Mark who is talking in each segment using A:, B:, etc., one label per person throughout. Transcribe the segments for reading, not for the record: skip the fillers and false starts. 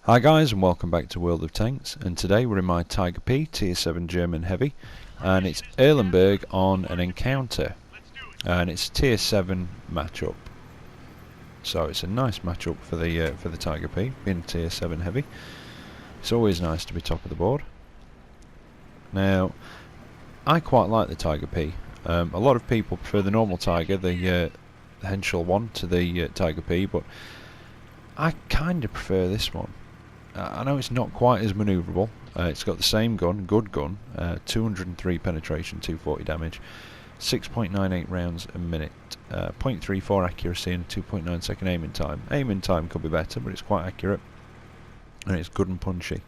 A: Hi guys, and welcome back to World of Tanks, and today we're in my TigerP Tier 7 German Heavy, and it's Erlenberg on an encounter, and it's a Tier 7 matchup. So it's a nice matchup for the TigerP, being a Tier 7 Heavy. It's always nice to be top of the board. Now, I quite like the TigerP. A lot of people prefer the normal Tiger, the Henschel one, to the TigerP, but I kind of prefer this one. I know it's not quite as manoeuvrable. It's got the same gun, good gun, 203 penetration, 240 damage, 6.98 rounds a minute, 0.34 accuracy and 2.9 second aiming time. Aiming time could be better, but it's quite accurate, and it's good and punchy.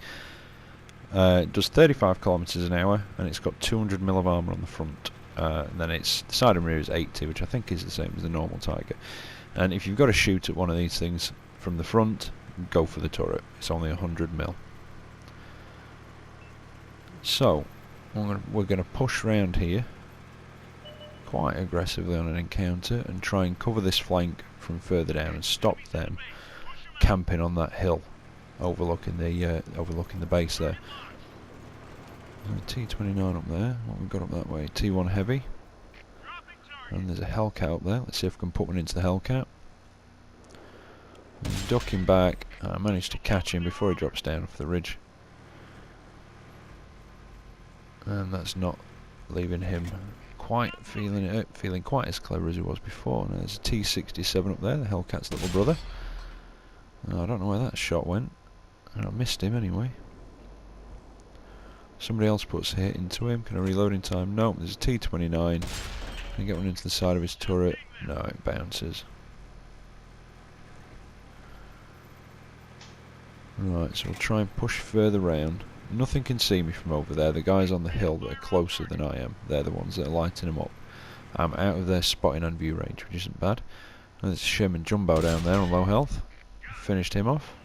A: It does 35 kilometers an hour, and it's got 200 mil of armor on the front. And then the side and rear is 80, which I think is the same as the normal Tiger. And if you've got to shoot at one of these things from the front, go for the turret. It's only 100 mil. So we're going to push round here quite aggressively on an encounter and try and cover this flank from further down and stop them camping on that hill overlooking the base there. T29 up there. What we've got up that way? T1 heavy. And there's a Hellcat up there. Let's see if I can put one into the Hellcat. Ducking back, I managed to catch him before he drops down off the ridge, and that's not leaving him quite feeling quite as clever as he was before. Now there's a T67 up there, the Hellcat's little brother. I don't know where that shot went, and I missed him anyway. Somebody else puts a hit into him. Can I reload in time? No. There's a T29. Can I get one into the side of his turret? No, it bounces. Right, so we'll try and push further round. Nothing can see me from over there. The guys on the hill that are closer than I am, they're the ones that are lighting them up. I'm out of their spotting and view range, which isn't bad. And there's a Sherman Jumbo down there on low health. Finished him off.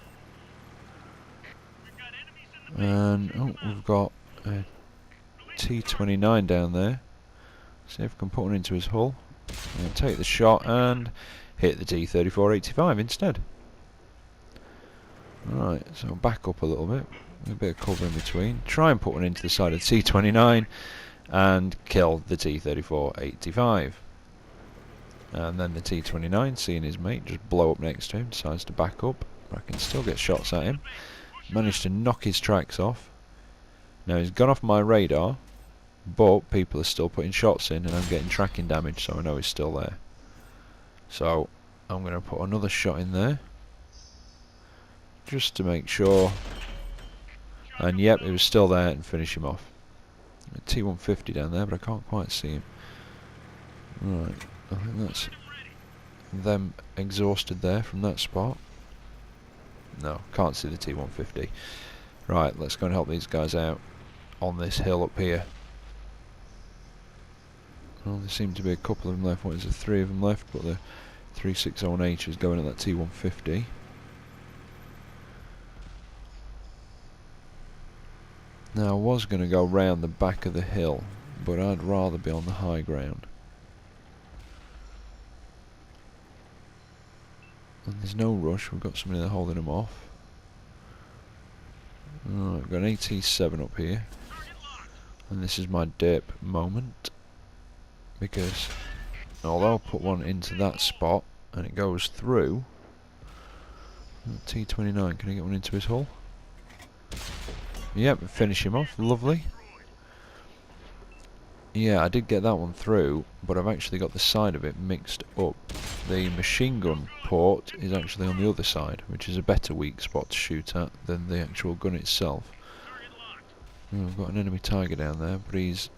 A: And we've got a T29 down there. See if I can put one into his hull. And take the shot and hit the T3485 instead. Right, so back up a little bit, a bit of cover in between, try and put one into the side of the T29 and kill the T3485. And then the T29, seeing his mate just blow up next to him, decides to back up. I can still get shots at him. Managed to knock his tracks off. Now he's gone off my radar, but people are still putting shots in and I'm getting tracking damage, so I know he's still there. So I'm going to put another shot in there, just to make sure, and yep, it was still there, and finish him off. A T150 down there, but I can't quite see him. Right, I think that's them exhausted there from that spot. No, can't see the T150. Right, let's go and help these guys out on this hill up here. Well, there seem to be a couple of them left. What is there? 3 of them left, but the 360H is going at that T150. Now I was going to go round the back of the hill, but I'd rather be on the high ground. And there's no rush, we've got somebody there holding them off. Right, we've got an AT7 up here. And this is my dip moment. Because although I put one into that spot and it goes through, T29, can I get one into his hull? Yep, finish him off, lovely. Yeah, I did get that one through, but I've actually got the side of it mixed up. The machine gun port is actually on the other side, which is a better weak spot to shoot at than the actual gun itself. We've got an enemy Tiger down there, but he's,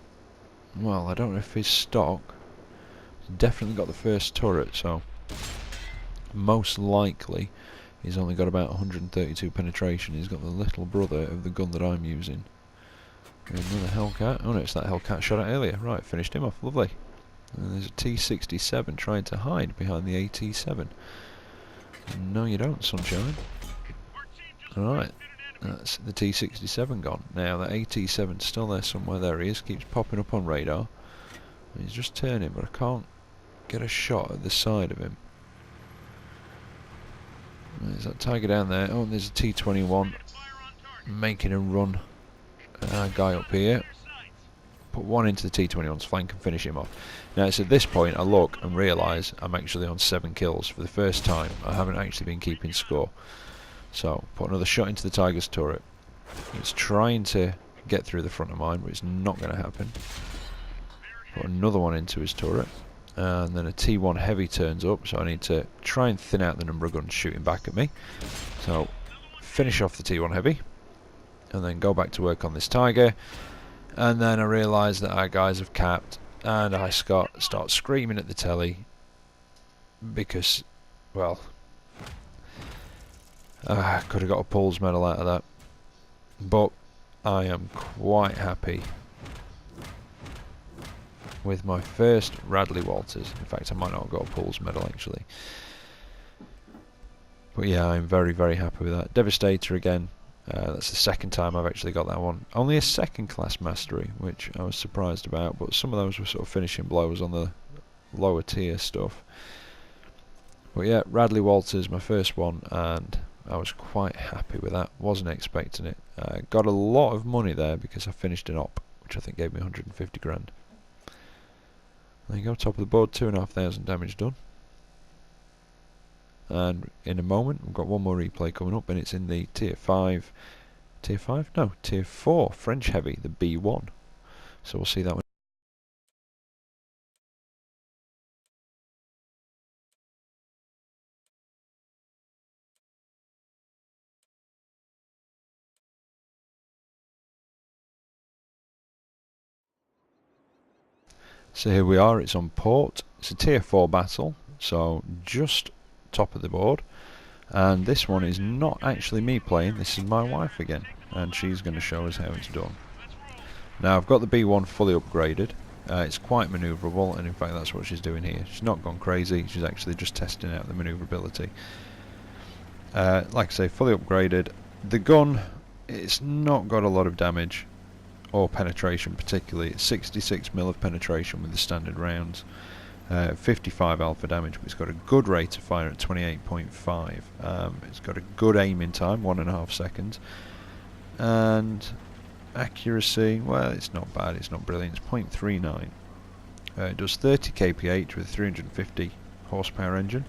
A: well, I don't know if he's stock. He's definitely got the first turret, so most likely he's only got about 132 penetration. He's got the little brother of the gun that I'm using. Another Hellcat. Oh no, it's that Hellcat shot at earlier. Right, finished him off. Lovely. And there's a T67 trying to hide behind the AT7. No you don't, sunshine. Alright, that's the T67 gone. Now the AT7's still there somewhere. There he is. Keeps popping up on radar. He's just turning, but I can't get a shot at the side of him. There's that Tiger down there. Oh, and there's a T-21 making a run. Guy up here. Put one into the T-21's flank and finish him off. Now it's at this point I look and realise I'm actually on 7 kills for the first time. I haven't actually been keeping score. So put another shot into the Tiger's turret. It's trying to get through the front of mine, but it's not going to happen. Put another one into his turret. And then a T1 heavy turns up, so I need to try and thin out the number of guns shooting back at me. So finish off the T1 heavy and then go back to work on this Tiger. And then I realise that our guys have capped, and I start screaming at the telly because, well, I could have got a Paul's medal out of that. But I am quite happy with my first Radley-Walters. In fact, I might not have got a Paul's medal actually. But yeah, I'm very, very happy with that. Devastator again. That's the second time I've actually got that one. Only a second class mastery, which I was surprised about, but some of those were sort of finishing blows on the lower tier stuff. But yeah, Radley-Walters, my first one, and I was quite happy with that. Wasn't expecting it. Got a lot of money there because I finished an op, which I think gave me 150 grand. There you go, top of the board, 2,500 damage done. And in a moment we've got one more replay coming up, and it's in the tier 4 French heavy, the B1. So we'll see that one. So here we are, it's on port. It's a tier 4 battle, so just top of the board. And this one is not actually me playing, this is my wife again, and she's going to show us how it's done. Now I've got the B1 fully upgraded. It's quite manoeuvrable, and in fact that's what she's doing here. She's not gone crazy, she's actually just testing out the manoeuvrability. Like I say, fully upgraded. The gun, it's not got a lot of damage or penetration particularly. It's 66mm of penetration with the standard rounds. 55 alpha damage, but it's got a good rate of fire at 28.5. It's got a good aiming time, 1.5 seconds, and accuracy, well, it's not bad, it's not brilliant, it's 0.39. It does 30 kph with a 350 horsepower engine,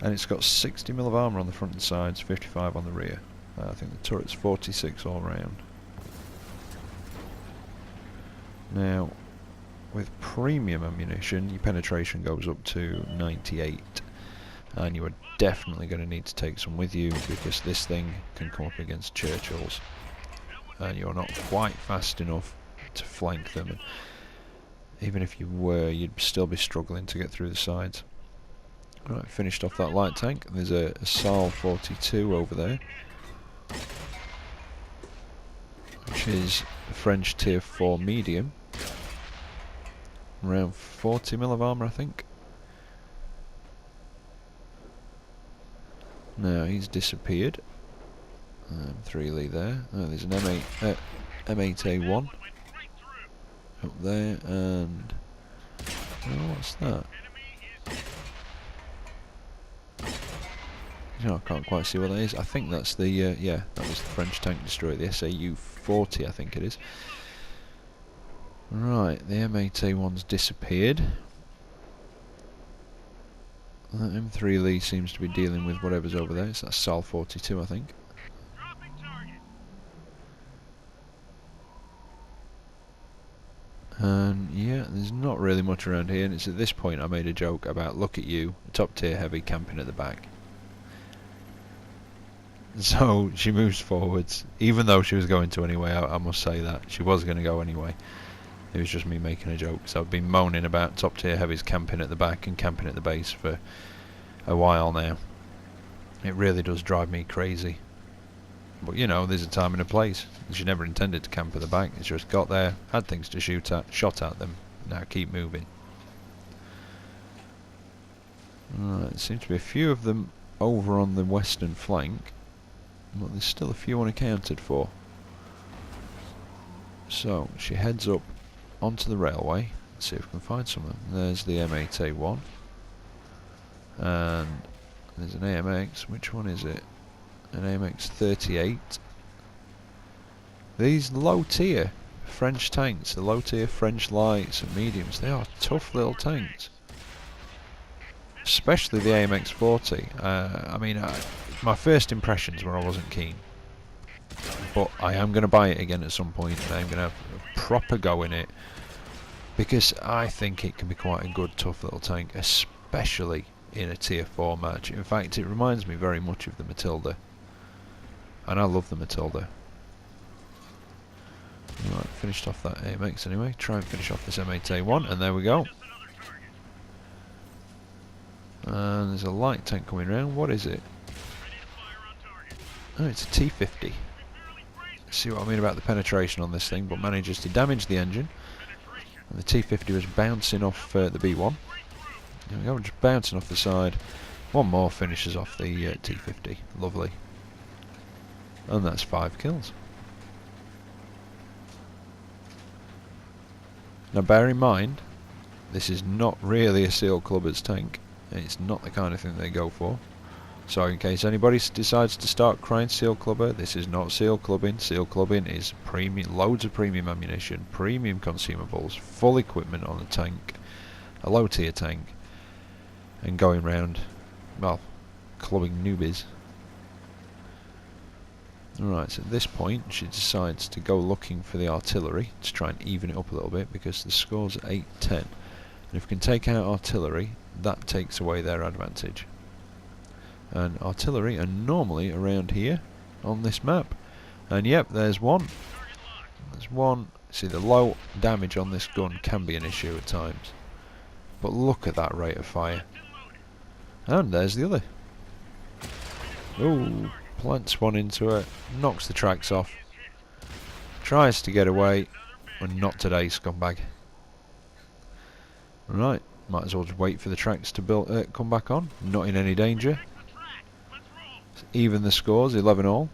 A: and it's got 60mm of armour on the front and sides, 55 on the rear. I think the turret's 46 all round. Now with premium ammunition, your penetration goes up to 98, and you are definitely going to need to take some with you because this thing can come up against Churchills, and you're not quite fast enough to flank them. And even if you were, you'd still be struggling to get through the sides. Right, finished off that light tank. There's a SAL 42 over there, which is a French tier 4 medium. Around 40mm of armour, I think. Now he's disappeared. 3 Lee there. Oh, there's an M8A1 up there, and oh, what's that? You know, I can't quite see what that is. I think that's the yeah, that was the French tank destroyer, the SAU-40, I think it is. Right, the M8A1's disappeared. That M3 Lee seems to be dealing with whatever's over there. It's that SAL 42, I think. And yeah, there's not really much around here, and it's at this point I made a joke about, look at you, top tier heavy camping at the back. So she moves forwards, even though she was going to anyway. I must say that she was going to go anyway. It was just me making a joke. So I've been moaning about top tier heavies camping at the back and camping at the base for a while now. It really does drive me crazy. But you know, there's a time and a place. She never intended to camp at the back. It's just got there, had things to shoot at, shot at them. Now keep moving. Right, there seems to be a few of them over on the western flank, but there's still a few unaccounted for. So she heads up onto the railway. Let's see if we can find some of them. There's the M8A1, and There's an AMX. Which one is it? An AMX 38. These low tier French tanks, the low tier French lights and mediums, they are tough little tanks. Especially the AMX 40. I mean, my first impressions were I wasn't keen. But I am going to buy it again at some point, and I'm going to have a proper go in it. Because I think it can be quite a good, tough little tank, especially in a tier 4 match. In fact, it reminds me very much of the Matilda. And I love the Matilda. Right, finished off that AMX anyway. Try and finish off this M8A1, and there we go. And there's a light tank coming round. What is it? Oh, it's a T50. See what I mean about the penetration on this thing, but manages to damage the engine. And the T50 was bouncing off the B1. There we go, just bouncing off the side. One more finishes off the T50. Lovely. And that's 5 kills. Now bear in mind, this is not really a Seal Clubbers tank. It's not the kind of thing they go for. So in case anybody decides to start crying Seal Clubber, this is not Seal Clubbing. Seal Clubbing is premium, loads of premium ammunition, premium consumables, full equipment on the tank, a low tier tank, and going round, well, clubbing newbies. Alright, so at this point she decides to go looking for the artillery to try and even it up a little bit, because the score's 8-10. And if we can take out artillery, that takes away their advantage. And artillery are normally around here on this map. And yep, there's one. There's one. See, the low damage on this gun can be an issue at times. But look at that rate of fire. And there's the other. Ooh. Plants one into it, knocks the tracks off, tries to get away, and not today, scumbag. Right, might as well just wait for the tracks to come back on. Not in any danger. Even the scores, 11 all.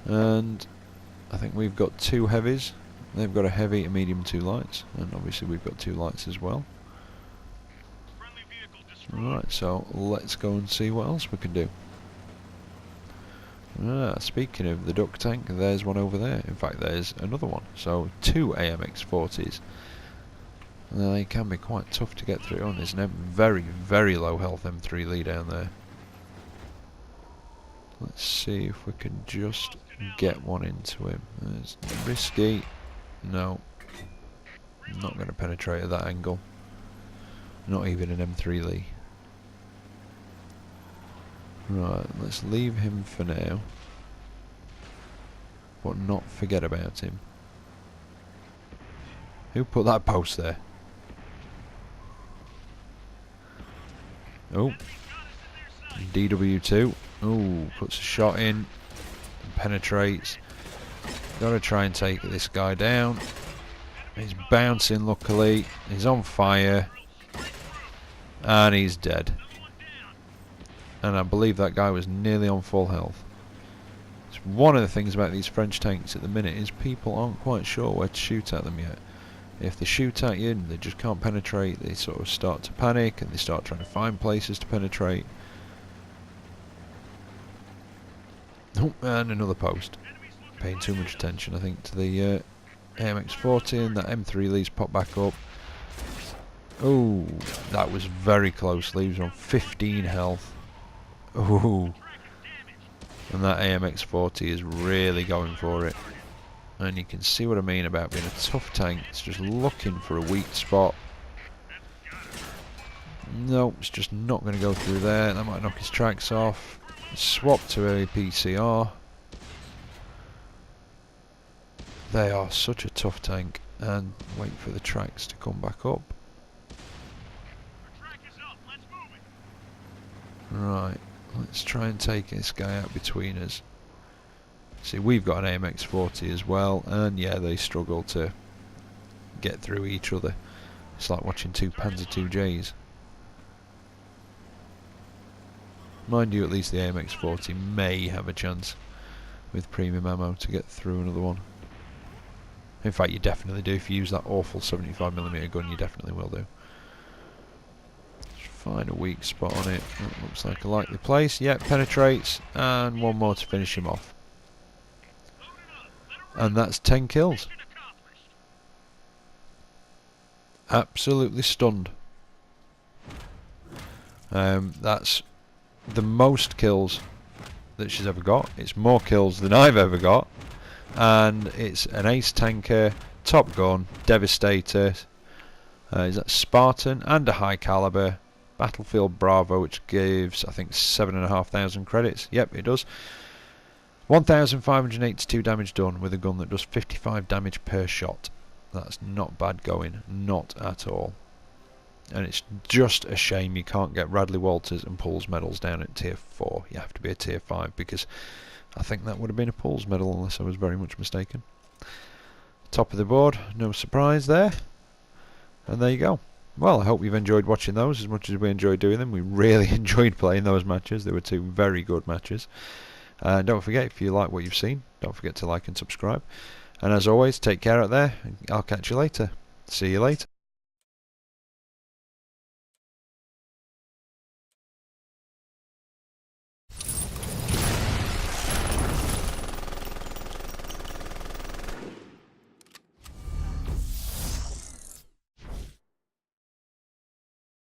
A: And I think we've got 2 heavies. They've got a heavy, a medium, 2 lights, and obviously we've got 2 lights as well. Right, so let's go and see what else we can do. Speaking of the duck tank, there's one over there. In fact, there's another one. So 2 AMX 40s. They can be quite tough to get through. And there's a very, very low health M3 Lee down there. Let's see if we can just get one into him. It's risky. No. I'm not going to penetrate at that angle. Not even an M3 Lee. Right, let's leave him for now, but not forget about him. Who put that post there? Oh, DW2. Oh, puts a shot in, penetrates. Gotta try and take this guy down. He's bouncing, luckily. He's on fire. And he's dead. And I believe that guy was nearly on full health. It's one of the things about these French tanks at the minute is people aren't quite sure where to shoot at them yet. If they shoot at you and they just can't penetrate, they sort of start to panic and they start trying to find places to penetrate. Oh, and another post. Paying too much attention, I think, to the AMX-40, and that M3 Lee's popped back up. Oh, that was very close. Leaves on 15 health. Oh, and that AMX-40 is really going for it. And you can see what I mean about being a tough tank. It's just looking for a weak spot. No, it's just not going to go through there. That might knock his tracks off. Swap to a PCR. They are such a tough tank. And wait for the tracks to come back up. Right, let's try and take this guy out between us. See, we've got an AMX-40 as well, and yeah, they struggle to get through each other. It's like watching 2 Panzer IIJs. Mind you, at least the AMX-40 may have a chance with premium ammo to get through another one. In fact, you definitely do. If you use that awful 75mm gun, you definitely will do. find a weak spot on it. That looks like a likely place. Yep, penetrates, and one more to finish him off. And that's 10 kills. Absolutely stunned. That's the most kills that she's ever got. It's more kills than I've ever got. And it's an ace tanker, top gun, devastator. Is that Spartan and a high caliber Battlefield Bravo, which gives I think 7,500 credits. Yep, it does. 1,582 damage done with a gun that does 55 damage per shot. That's not bad going, not at all. And it's just a shame you can't get Radley-Walters and Pools medals down at tier 4. You have to be a tier 5, because I think that would have been a Pools medal unless I was very much mistaken. Top of the board, no surprise there. And there you go. Well, I hope you've enjoyed watching those as much as we enjoyed doing them. We really enjoyed playing those matches. They were 2 very good matches. And don't forget, if you like what you've seen, don't forget to like and subscribe. And as always, take care out there. I'll catch you later. See you later.